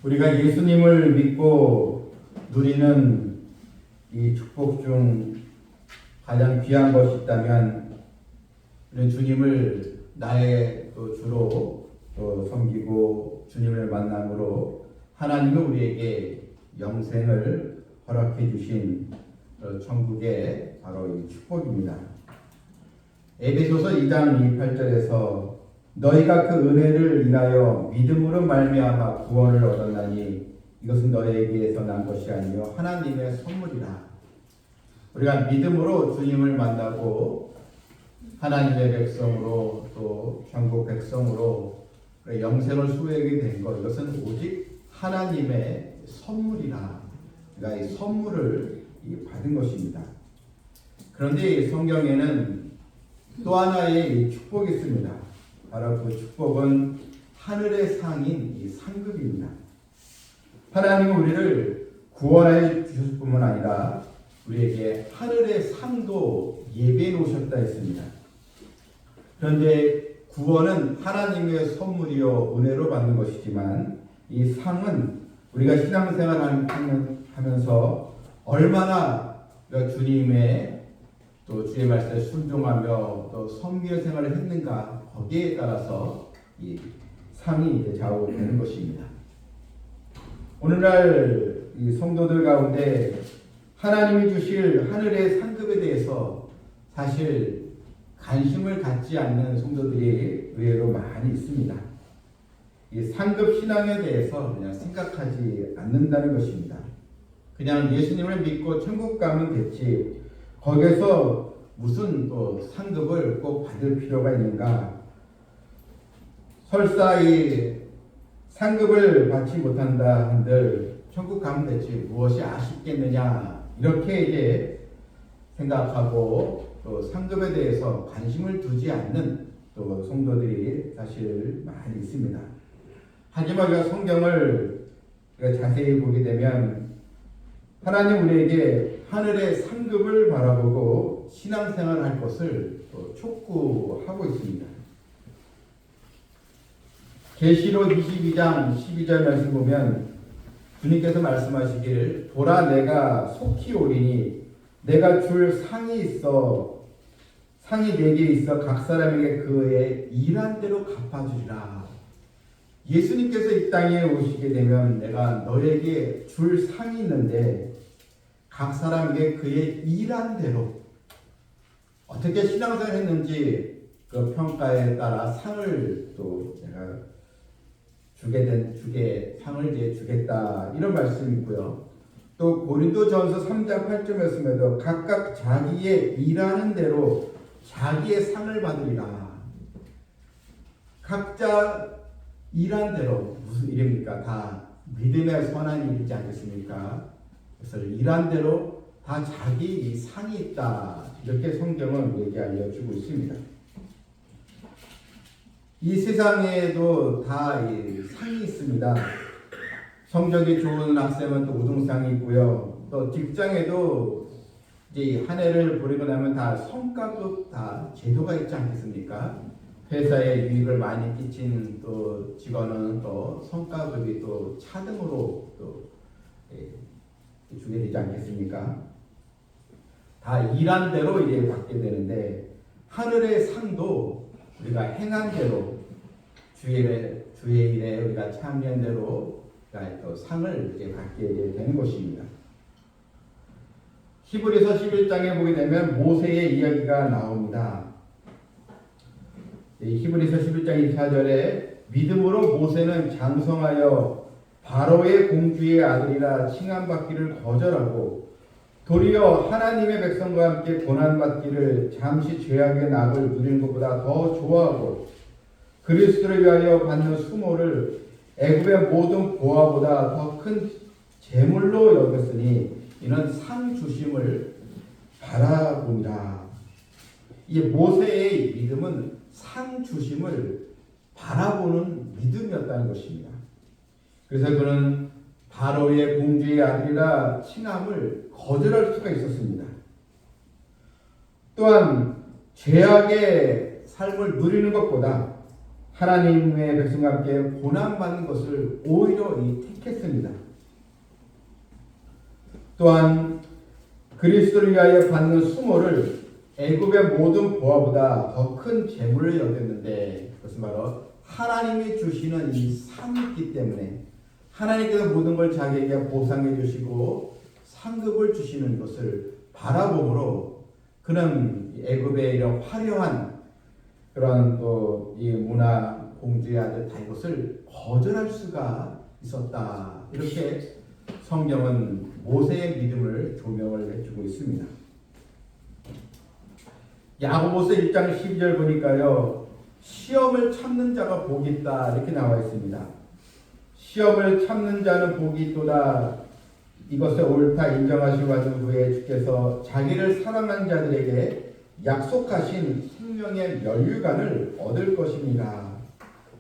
우리가 예수님을 믿고 누리는 이 축복 중 가장 귀한 것이 있다면 우리는 주님을 나의 주로 섬기고 주님을 만남으로 하나님은 우리에게 영생을 허락해 주신 천국의 바로 이 축복입니다. 에베소서 2장 28절에서 너희가 그 은혜를 인하여 믿음으로 말미암아 구원을 얻었나니 이것은 너희에게서 난 것이 아니요 하나님의 선물이라. 우리가 믿음으로 주님을 만나고 하나님의 백성으로 또 천국 백성으로 영생을 소유하게 된 것, 이것은 오직 하나님의 선물이라. 우리가 이 선물을 받은 것입니다. 그런데 성경에는 또 하나의 축복이 있습니다. 바로 그 축복은 하늘의 상인 이 상급입니다. 하나님은 우리를 구원하여 주실 뿐만 아니라 우리에게 하늘의 상도 예배해 놓으셨다 했습니다. 그런데 구원은 하나님의 선물이요 은혜로 받는 것이지만 이 상은 우리가 신앙생활을 하면서 얼마나 주님의 또 주의 말씀에 순종하며 또 섬기는 생활을 했는가, 거기에 따라서 이 상이 좌우되는 것입니다. 오늘날 이 성도들 가운데 하나님이 주실 하늘의 상급에 대해서 사실 관심을 갖지 않는 성도들이 의외로 많이 있습니다. 이 상급 신앙에 대해서 그냥 생각하지 않는다는 것입니다. 그냥 예수님을 믿고 천국 가면 됐지, 거기에서 무슨 또 상급을 꼭 받을 필요가 있는가? 설사 이 상급을 받지 못한다 한들 천국 가면 됐지 무엇이 아쉽겠느냐, 이렇게 이제 생각하고 또 상급에 대해서 관심을 두지 않는 또 성도들이 사실 많이 있습니다. 하지만 우리가 성경을 자세히 보게 되면 하나님 우리에게 하늘의 상급을 바라보고 신앙생활을 할 것을 촉구하고 있습니다. 계시록 22장 12절 말씀 보면 주님께서 말씀하시길 보라 내가 속히 오리니 내가 줄 상이 내게 있어 각 사람에게 그의 일한 대로 갚아주리라. 예수님께서 이 땅에 오시게 되면 내가 너에게 줄 상이 있는데 각 사람에게 그의 일한 대로 어떻게 신앙생활을 했는지 그 평가에 따라 상을 또 내가 상을 이제 주겠다, 이런 말씀이 있고요. 또 고린도전서 3장 8절 말씀에도 각각 자기의 일하는 대로 자기의 상을 받으리라. 각자 일한 대로, 무슨 일입니까? 다 믿음의 선한 일이지 않겠습니까? 그래서 일한 대로 다 자기 상이 있다, 이렇게 성경은 우리에게 알려주고 있습니다. 이 세상에도 다 상이 있습니다. 성적이 좋은 학생은 또 우등상이 있고요. 또 직장에도 이제 한 해를 보내고 나면 다 성과급 다 제도가 있지 않겠습니까? 회사에 유익을 많이 끼친 또 직원은 또 성과급이 또 차등으로 또 주게 되지 않겠습니까? 다 일한 대로 이제 받게 되는데 하늘의 상도 우리가 행한 대로 주의 일에 우리가 참여한 대로 또 상을 이제 받게 되는 것입니다. 히브리서 11장에 보게 되면 모세의 이야기가 나옵니다. 히브리서 11장 24절에 믿음으로 모세는 장성하여 바로의 공주의 아들이라 칭함받기를 거절하고 도리어 하나님의 백성과 함께 고난받기를 잠시 죄악의 낙을 누리는 것보다 더 좋아하고 그리스도를 위하여 받는 수모를 애굽의 모든 보화보다 더 큰 재물로 여겼으니 이는 상 주심을 바라보니라. 이 모세의 믿음은 상 주심을 바라보는 믿음이었다는 것입니다. 그래서 그는 바로의 공주의 아들이라 칭함을 거절할 수가 있었습니다. 또한 죄악의 삶을 누리는 것보다 하나님의 백성과 함께 고난받는 것을 오히려 택했습니다. 또한 그리스도를 위하여 받는 수모를 애굽의 모든 보화보다 더 큰 재물을 여겼는데, 그것은 바로 하나님이 주시는 이 상이 있기 때문에 하나님께서 모든 걸 자기에게 보상해 주시고 상급을 주시는 것을 바라봄으로 그는 애굽의 이런 화려한 그런 또 이 문화 공주의 아들 다윗을 거절할 수가 있었다. 이렇게 성경은 모세의 믿음을 조명을 해주고 있습니다. 야고보서 1장 12절 보니까요, 시험을 참는 자가 복이 있다 이렇게 나와 있습니다. 시험을 참는 자는 복이 있도다. 이것을 옳다 인정하시고 받은 후에 주께서 자기를 사랑하는 자들에게 약속하신 생명의 면류관을 얻을 것입니다.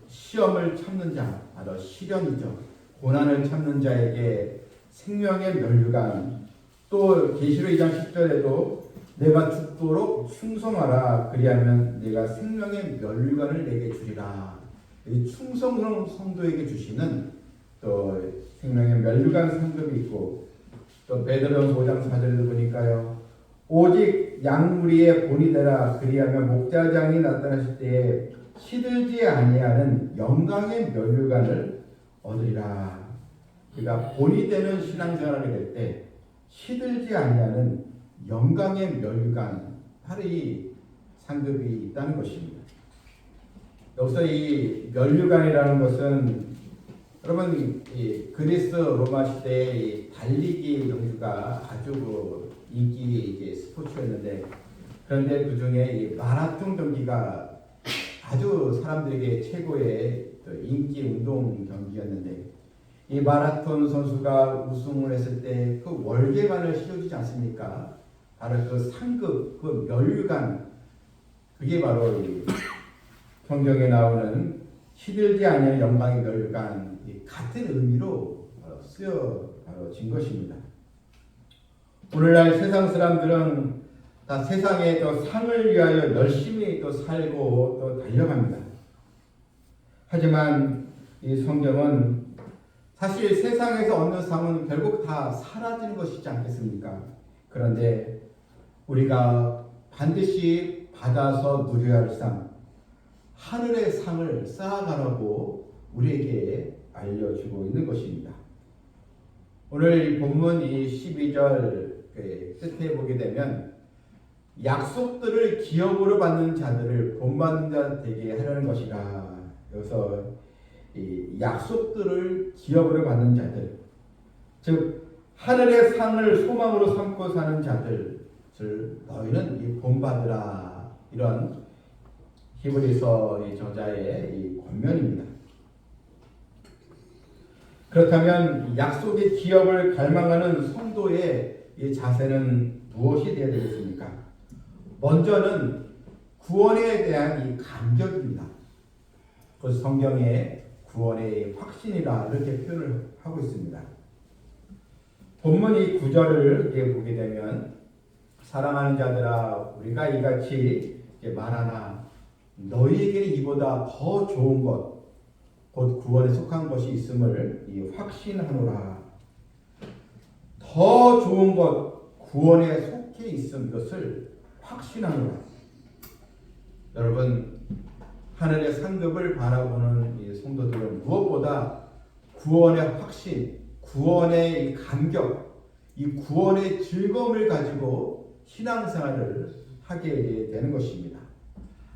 시험을 참는 자, 바로 시련이죠. 고난을 참는 자에게 생명의 면류관. 또 계시록 2장 10절에도 내가 죽도록 충성하라, 그리하면 내가 생명의 면류관을 내게 주리라. 이 충성스러운 성도에게 주시는 또 생명의 면류관 상급이 있고, 또 베드로전서 5장 4절에도 보니까요, 오직 양무리의 본이 되라, 그리하면 목자장이 나타나실 때에 시들지 아니하는 영광의 면류관을 얻으리라. 그러니까 본이 되는 신앙생활을 할 때 시들지 아니하는 영광의 면류관, 바로 이 상급이 있다는 것입니다. 여기서 이 면류관이라는 것은, 여러분 이 그리스 로마 시대의 이 달리기 경주가 아주 인기 스포츠였는데, 그런데 그 중에 이 마라톤 경기가 아주 사람들에게 최고의 인기 운동 경기였는데, 이 마라톤 선수가 우승을 했을 때 그 월계관을 씌워주지 않습니까? 바로 그 상급, 그 면류관, 그게 바로 이 성경에 나오는 시들지 아니하는 영광의 면류관, 같은 의미로 쓰여진 것입니다. 오늘날 세상 사람들은 다 세상의 또 상을 위하여 열심히 또 살고 또 달려갑니다. 하지만 이 성경은 사실 세상에서 얻는 상은 결국 다 사라지는 것이지 않겠습니까? 그런데 우리가 반드시 받아서 누려야 할 상, 하늘의 상을 쌓아가라고 우리에게 알려주고 있는 것입니다. 오늘 이 본문 이 12절 끝에 보게 되면 약속들을 기업으로 받는 자들을 본받는 자 되게 하려는 것이라. 여기서 이 약속들을 기업으로 받는 자들, 즉 하늘의 상을 소망으로 삼고 사는 자들, 너희는 이 본받으라. 이런 히브리서 저자의 이 권면입니다. 그렇다면 약속의 기업을 갈망하는 성도의 이 자세는 무엇이 되어야 되겠습니까? 먼저는 구원에 대한 이 감격입니다. 그것을 성경에 구원의 확신이라 이렇게 표현을 하고 있습니다. 본문 이 9절을 보게 되면, 사랑하는 자들아 우리가 이같이 말하나 너희에게는 이보다 더 좋은 것, 곧 구원에 속한 것이 있음을 확신하노라. 더 좋은 것, 구원에 속해 있음, 이것을 확신하노라. 여러분, 하늘의 상급을 바라보는 이 성도들은 무엇보다 구원의 확신, 구원의 이 감격, 이 구원의 즐거움을 가지고 신앙생활을 하게 되는 것입니다.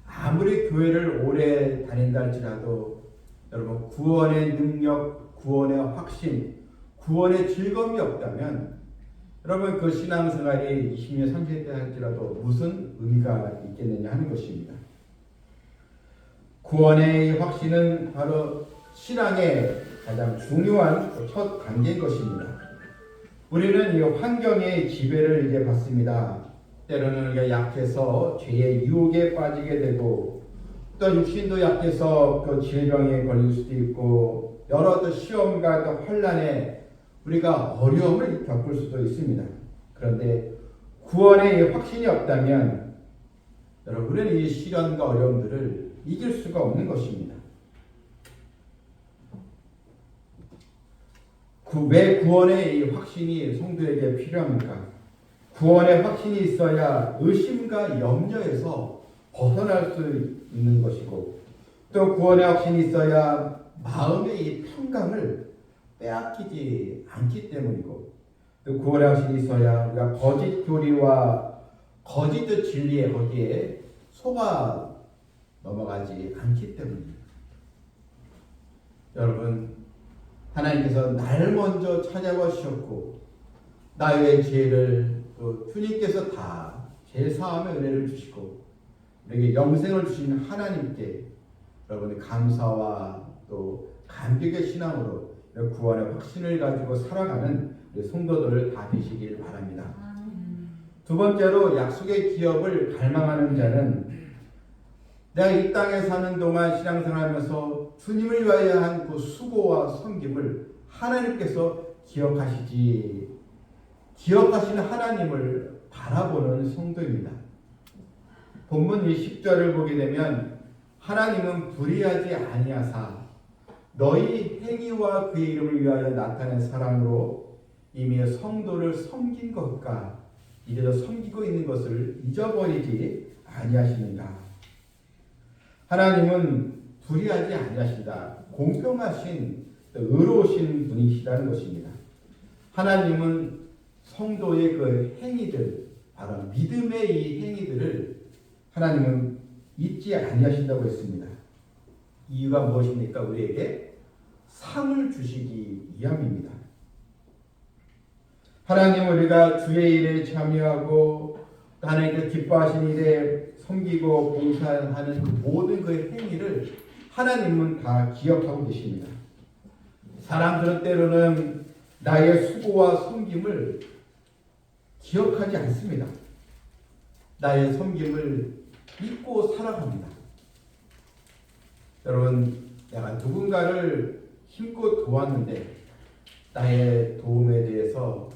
아무리 교회를 오래 다닌다 할지라도 여러분, 구원의 능력, 구원의 확신, 구원의 즐거움이 없다면 여러분 그 신앙생활이 20년, 30년 할지라도 무슨 의미가 있겠느냐 하는 것입니다. 구원의 확신은 바로 신앙의 가장 중요한 첫 단계인 것입니다. 우리는 이 환경의 지배를 이제 받습니다. 때로는 우리가 약해서 죄의 유혹에 빠지게 되고, 또 육신도 약해서 그 질병에 걸릴 수도 있고, 여러 또 시험과 또 환난에 우리가 어려움을 겪을 수도 있습니다. 그런데 구원의 확신이 없다면 여러분, 우리는 이 시련과 어려움들을 이길 수가 없는 것입니다. 왜 구원의 이 확신이 성도에게 필요합니까? 구원의 확신이 있어야 의심과 염려에서 벗어날 수 있는 것이고, 또 구원의 확신이 있어야 마음의 이 평강을 빼앗기지 않기 때문이고, 또 구원의 확신이 있어야 우리가 거짓 교리와 거짓 진리에 거기에 속아 넘어가지 않기 때문입니다. 여러분, 하나님께서 날 먼저 찾아보셨고 나의 죄를 또 주님께서 다 제사함의 은혜를 주시고 우리에게 영생을 주신 하나님께 여러분의 감사와 또 감격의 신앙으로 구원의 확신을 가지고 살아가는 우리 성도들 다 되시길 바랍니다. 두 번째로 약속의 기업을 갈망하는 자는 내가 이 땅에 사는 동안 신앙생활하면서 주님을 위하여 한 그 수고와 섬김을 하나님께서 기억하시는 하나님을 바라보는 성도입니다. 본문 이 10절을 보게 되면 하나님은 불의하지 아니하사 너희 행위와 그의 이름을 위하여 나타낸 사랑으로 이미 성도를 섬긴 것과 이제도 섬기고 있는 것을 잊어버리지 아니하시는가. 하나님은 불의하지 아니하신다. 공평하신 의로우신 분이시라는 것입니다. 하나님은 성도의 그 행위들, 바로 믿음의 이 행위들을 하나님은 잊지 아니하신다고 했습니다. 이유가 무엇입니까? 우리에게 상을 주시기 위함입니다. 하나님 우리가 주의 일에 참여하고 하나님께 기뻐하신 일에 섬기고 봉사하는 그 모든 그 행위를 하나님은 다 기억하고 계십니다. 사람들은 때로는 나의 수고와 섬김을 기억하지 않습니다. 나의 섬김을 잊고 살아갑니다. 여러분, 내가 누군가를 힘껏 도왔는데 나의 도움에 대해서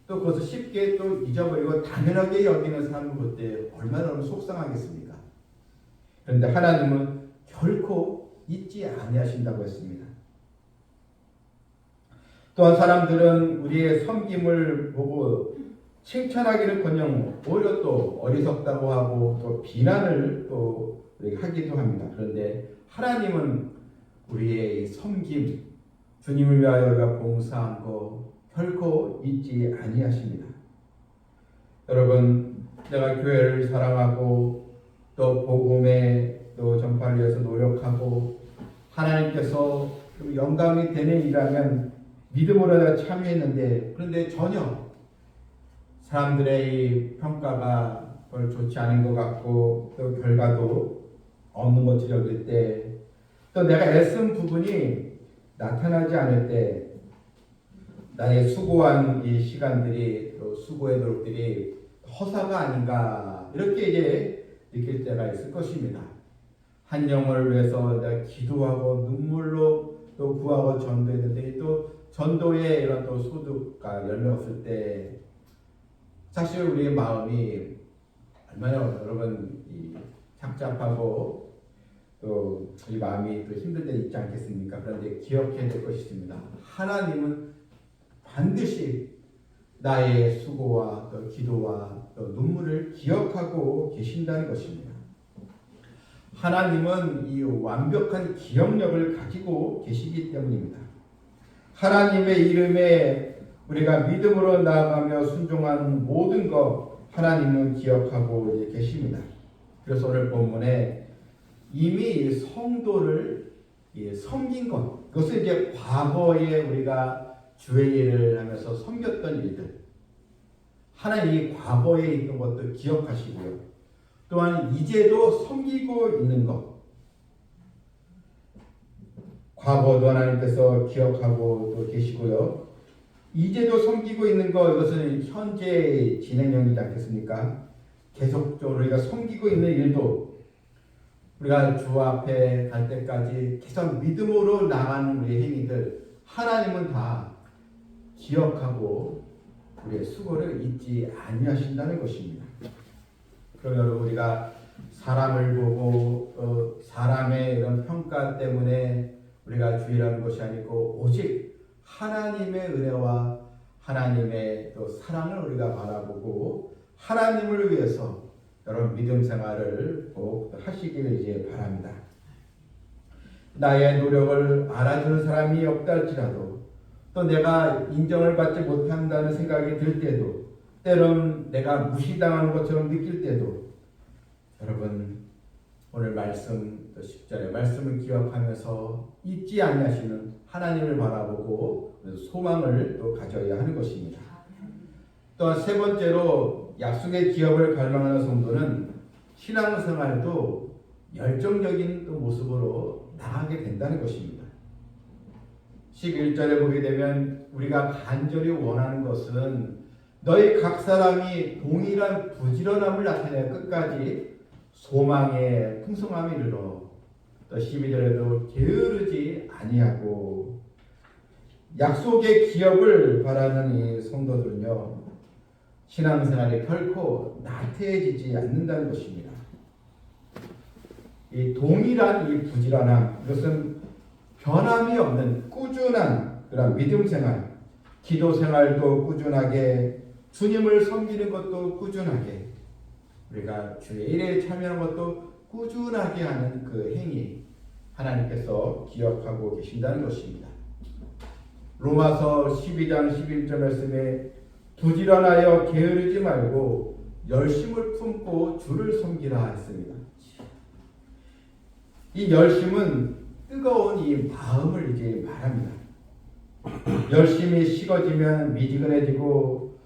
또 그것을 쉽게 또 잊어버리고 당연하게 여기는 사람은 그때 얼마나 속상하겠습니까? 그런데 하나님은 결코 잊지 아니하신다고 했습니다. 또한 사람들은 우리의 섬김을 보고 칭찬하기는커녕 오히려 또 어리석다고 하고 또 비난을 또 하기도 합니다. 그런데 하나님은 우리의 섬김, 주님을 위하여 우리가 봉사한 것 결코 잊지 아니하십니다. 여러분, 내가 교회를 사랑하고 또 복음에 또 전파를 위해서 노력하고 하나님께서 영감이 되는 일이라면 믿음으로 내가 참여했는데 그런데 전혀 사람들의 이 평가가 별로 좋지 않은 것 같고 또 결과도 없는 것처럼 여길 때 또 내가 애쓴 부분이 나타나지 않을 때 나의 수고한 이 시간들이 또 수고의 노력들이 허사가 아닌가 이렇게 이제 느낄 때가 있을 것입니다. 한 영혼을 위해서 내가 기도하고 눈물로 또 구하고 전도했는데 또 전도에 이런 또 소득과 열매 없을 때 사실 우리의 마음이 얼마나 여러분 착잡하고 또 이 마음이 또 힘들 때 있지 않겠습니까? 그런데 기억해야 될 것이 있습니다. 하나님은 반드시 나의 수고와 또 기도와 또 눈물을 기억하고 계신다는 것입니다. 하나님은 이 완벽한 기억력을 가지고 계시기 때문입니다. 하나님의 이름에 우리가 믿음으로 나아가며 순종하는 모든 것 하나님은 기억하고 계십니다. 그래서 오늘 본문에 이미 성도를 섬긴 것, 그것은 이제 과거에 우리가 주의 일을 하면서 섬겼던 일들, 하나님이 과거에 있던 것도 기억하시고요. 또한 이제도 섬기고 있는 것, 과거도 하나님께서 기억하고 또 계시고요. 이제도 섬기고 있는 것, 이것은 현재 진행형이지 않겠습니까? 계속적으로 우리가 섬기고 있는 일도 우리가 주 앞에 갈 때까지 계속 믿음으로 나가는 우리의 행위들 하나님은 다 기억하고 우리의 수고를 잊지 아니하신다는 것입니다. 그럼 여러분 우리가 사람을 보고 사람의 이런 평가 때문에 우리가 주의하는 것이 아니고 오직 하나님의 은혜와 하나님의 또 사랑을 우리가 바라보고 하나님을 위해서 여러분 믿음 생활을 꼭 하시기를 이제 바랍니다. 나의 노력을 알아주는 사람이 없다 할지라도 또 내가 인정을 받지 못한다는 생각이 들 때도 때론 내가 무시당하는 것처럼 느낄 때도 여러분 오늘 말씀 또 10절의 말씀을 기억하면서 잊지 아니하시는 하나님을 바라보고 소망을 또 가져야 하는 것입니다. 또한 세 번째로 약속의 기업을 갈망하는 성도는 신앙생활도 열정적인 또 모습으로 나가게 된다는 것입니다. 11절에 보게 되면 우리가 간절히 원하는 것은 너희 각 사람이 동일한 부지런함을 나타내 끝까지 소망의 풍성함에 이르러 또 12절에도 게으르지 아니하고 약속의 기업을 바라는 이 성도들은요 신앙생활이 결코 나태해지지 않는다는 것입니다. 이 동일한 이 부지런함 이것은 변함이 없는 꾸준한 그런 믿음 생활, 기도 생활도 꾸준하게 주님을 섬기는 것도 꾸준하게 우리가 주의 일에 참여하는 것도 꾸준하게 하는 그 행위 하나님께서 기억하고 계신다는 것입니다. 로마서 12장 11절 말씀에 부지런하여 게으르지 말고 열심을 품고 주를 섬기라 했습니다. 이 열심은 뜨거운 이 마음을 이제 말합니다. 열심히 식어지면 미지근해지고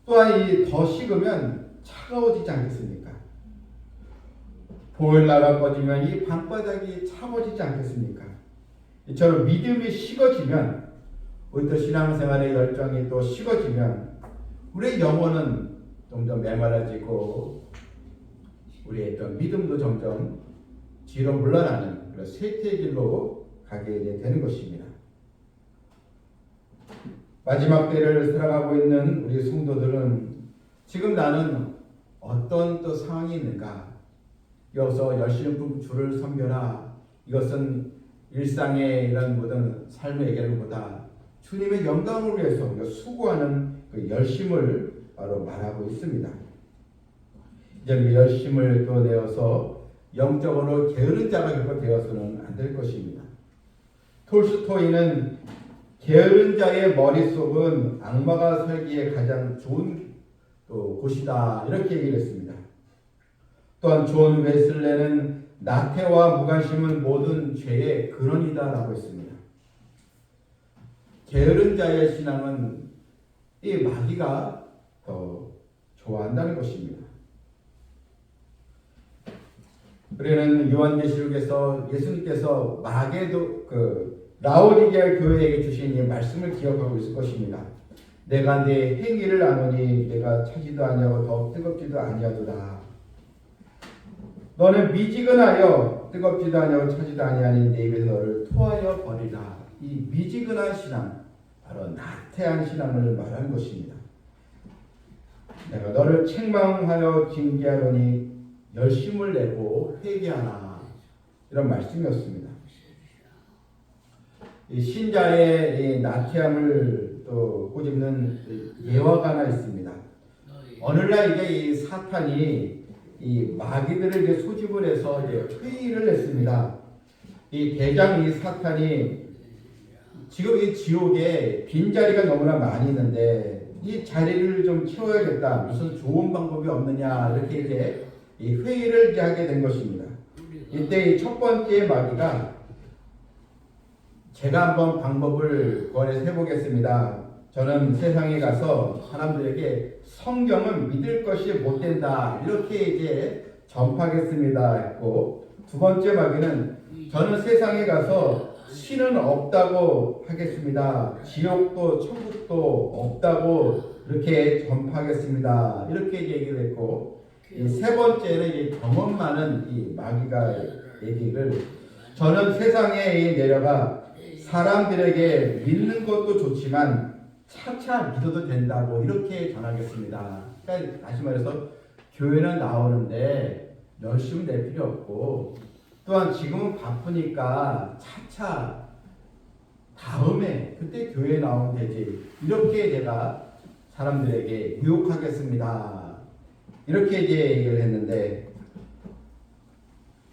또한 이 더 식으면 차가워지지 않겠습니까? 보일러가 꺼지면 이 방바닥이 차가워지지 않겠습니까? 이처럼 믿음이 식어지면 우리 또 신앙생활의 열정이 또 식어지면 우리의 영혼은 점점 메말라지고 우리의 또 믿음도 점점 뒤로 물러나는 그런 쇠퇴의 길로 가게 되는 것입니다. 마지막 때를 살아가고 있는 우리 성도들은 지금 나는 어떤 또 상황이 있는가? 여기서 열심히 품고 주를 섬겨라. 이것은 일상의 이런 모든 삶의 얘기보다 주님의 영광을 위해서 수고하는 그 열심을 바로 말하고 있습니다. 이제 그 열심을 또 내어서 영적으로 게으른 자가 결코 되어서는 안 될 것입니다. 톨스토이는 게으른 자의 머릿속은 악마가 살기에 가장 좋은 또 곳이다 이렇게 얘기를 했습니다. 또한 존 웨슬레는 나태와 무관심은 모든 죄의 근원이다 라고 했습니다. 게으른 자의 신앙은 이 마귀가 더 좋아한다는 것입니다. 우리는 요한계시록에서 예수님께서 마게도 라오디게아 교회에게 주신 이 말씀을 기억하고 있을 것입니다. 내가 네 행위를 아노니 내가 차지도 아니하고 더 뜨겁지도 아니하도다. 너는 미지근하여 뜨겁지도 아니하고 차지도 아니하니 내 입에서 너를 토하여 버리라. 이 미지근한 신앙, 바로 나태한 신앙을 말하는 것입니다. 내가 너를 책망하여 징계하노니 열심을 내고 회개하라. 이런 말씀이었습니다. 이 신자의 이 나태함을 또 꼬집는 예화가 하나 있습니다. 어느 날 이제 이 사탄이 이 마귀들을 이제 소집을 해서 이제 회의를 했습니다. 이 대장 이 사탄이 지금 이 지옥에 빈자리가 너무나 많이 있는데 이 자리를 좀 채워야겠다. 무슨 좋은 방법이 없느냐 이렇게 이제 이 회의를 이제 하게 된 것입니다. 이때 이 첫 번째 마귀가 제가 한번 방법을 구원해서 해보겠습니다. 저는 세상에 가서 사람들에게 성경은 믿을 것이 못 된다 이렇게 이제 전파하겠습니다 했고, 두 번째 마귀는 저는 세상에 가서 신은 없다고 하겠습니다. 지옥도 천국도 없다고 이렇게 전파하겠습니다. 이렇게 얘기를 했고, 이 세 번째는 이 경험 많은 이 마귀가 얘기를 저는 세상에 내려가 사람들에게 믿는 것도 좋지만 차차 믿어도 된다고 이렇게 전하겠습니다. 그러니까 다시 말해서 교회는 나오는데 열심히 낼 필요 없고, 또한 지금은 바쁘니까 차차 다음에 그때 교회에 나오면 되지. 이렇게 제가 사람들에게 유혹하겠습니다. 이렇게 이제 얘기를 했는데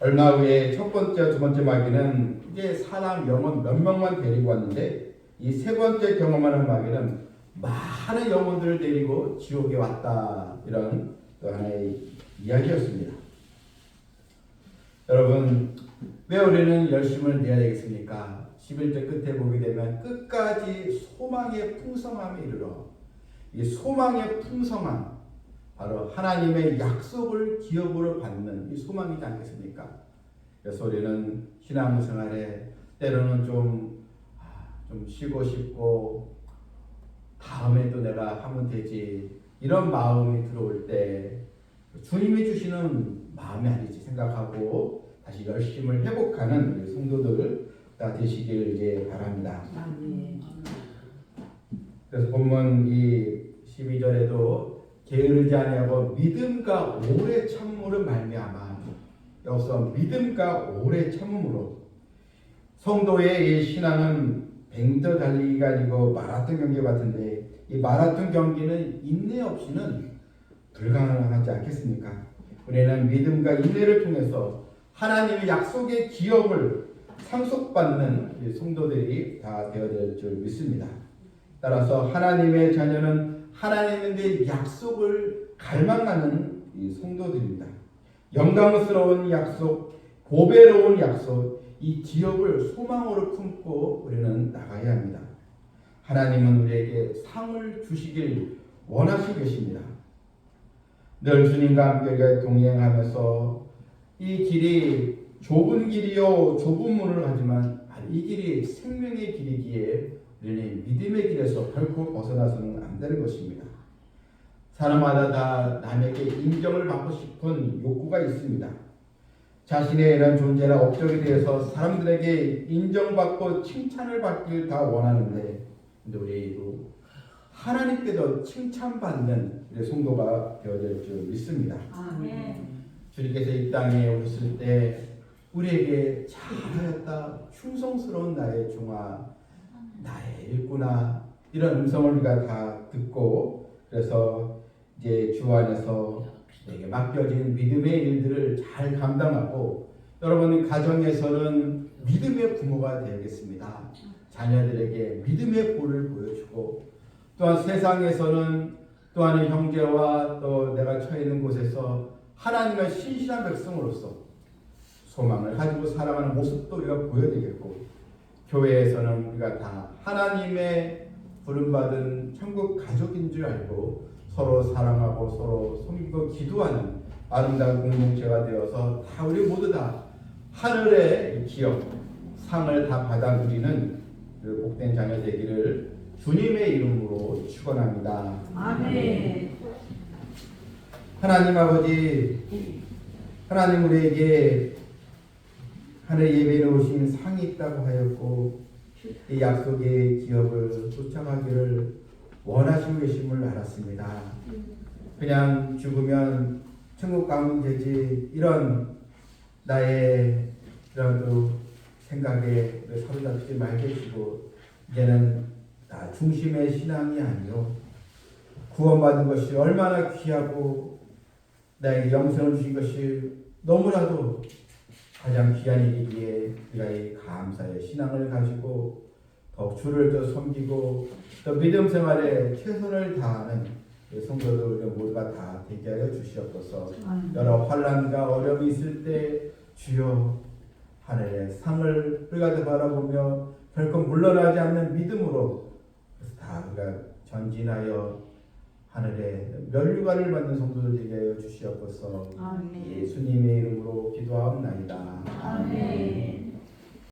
얼마 후에 첫 번째, 두 번째 마귀는 이제 사람 영혼 몇 명만 데리고 왔는데 이 세 번째 경험하는 마귀는 많은 영혼들을 데리고 지옥에 왔다. 이런 또 하나의 이야기였습니다. 여러분, 왜 우리는 열심을 내야 되겠습니까? 11절 끝에 보게 되면 끝까지 소망의 풍성함에 이르러 이 소망의 풍성함 바로 하나님의 약속을 기업으로 받는 이 소망이지 않겠습니까? 그래서 우리는 신앙생활에 때로는 좀 쉬고 싶고 다음에도 내가 하면 되지 이런 마음이 들어올 때 주님이 주시는 마음이 아니지 생각하고 다시 열심을 회복하는 우리 성도들 다 되시길 이제 바랍니다. 그래서 본문 이 12절에도 게으르지 아니하고 믿음과 오래 참음으로 말미암아 여기서 믿음과 오래 참음으로 성도의 이 신앙은 100m 달리기가 아니고 마라톤 경기 같은데 이 마라톤 경기는 인내 없이는 불가능하지 않겠습니까? 우리는 믿음과 인내를 통해서 하나님의 약속의 기업을 상속받는 성도들이 다 되어야 될 줄 믿습니다. 따라서 하나님의 자녀는 하나님의 약속을 갈망하는 이 성도들입니다. 영광스러운 약속, 보배로운 약속, 이 기업을 소망으로 품고 우리는 나가야 합니다. 하나님은 우리에게 상을 주시길 원하시고 계십니다. 늘 주님과 함께 동행하면서 이 길이 좁은 길이요 좁은 문을 하지만 이 길이 생명의 길이기에 우리는 믿음의 길에서 결코 벗어나서는 안 되는 것입니다. 사람마다 다 남에게 인정을 받고 싶은 욕구가 있습니다. 자신의 이런 존재나 업적에 대해서 사람들에게 인정받고 칭찬을 받길 다 원하는데 근데 우리도 하나님께도 칭찬받는 우리 성도가 되어야 될 줄 믿습니다. 주님께서 이 땅에 오셨을 때 우리에게 잘하였다 충성스러운 나의 종아 나의 일꾼아 이런 음성을 우리가 다 듣고 그래서 이제 주 안에서 내게 맡겨진 믿음의 일들을 잘 감당하고 여러분 가정에서는 믿음의 부모가 되겠습니다. 자녀들에게 믿음의 보를 보여주고 또한 세상에서는 또한 형제와 또 내가 처해 있는 곳에서 하나님의 신실한 백성으로서 소망을 가지고 살아가는 모습도 우리가 보여야 되겠고 교회에서는 우리가 다 하나님의 부름받은 천국 가족인 줄 알고 서로 사랑하고 서로 섬기고 기도하는 아름다운 공동체가 되어서 다 우리 모두 다 하늘의 기업 상을 다 받아 누리는 그 복된 자녀 되기를 주님의 이름으로 축원합니다. 아멘. 하나님 아버지 하나님 우리에게 하늘 예배에 오신 상이 있다고 하였고 이 약속의 기업을 쫓아가기를 원하시고 계심을 알았습니다. 그냥 죽으면 천국 가면 되지 이런 나의 이런 생각에 사로잡히지 말게 해주시고 이제는 나 중심의 신앙이 아니요 구원받은 것이 얼마나 귀하고 나에게 영생을 주신 것이 너무나도 가장 귀한 일이기에 우리가 이 감사의 신앙을 가지고 더욱 주를 더 섬기고 또 믿음 생활에 최선을 다하는 성도들 모두가 다 되게 하여 주시옵소서. 여러 환난과 어려움이 있을 때 주여 하늘의 상을 우리가 바라보며 결코 물러나지 않는 믿음으로 그래서 다 우리가 전진하여 하늘의 면류관을 받는 성도들 되게 하여 주시옵소서. 예수님의 이름으로 기도하옵나이다. 아멘.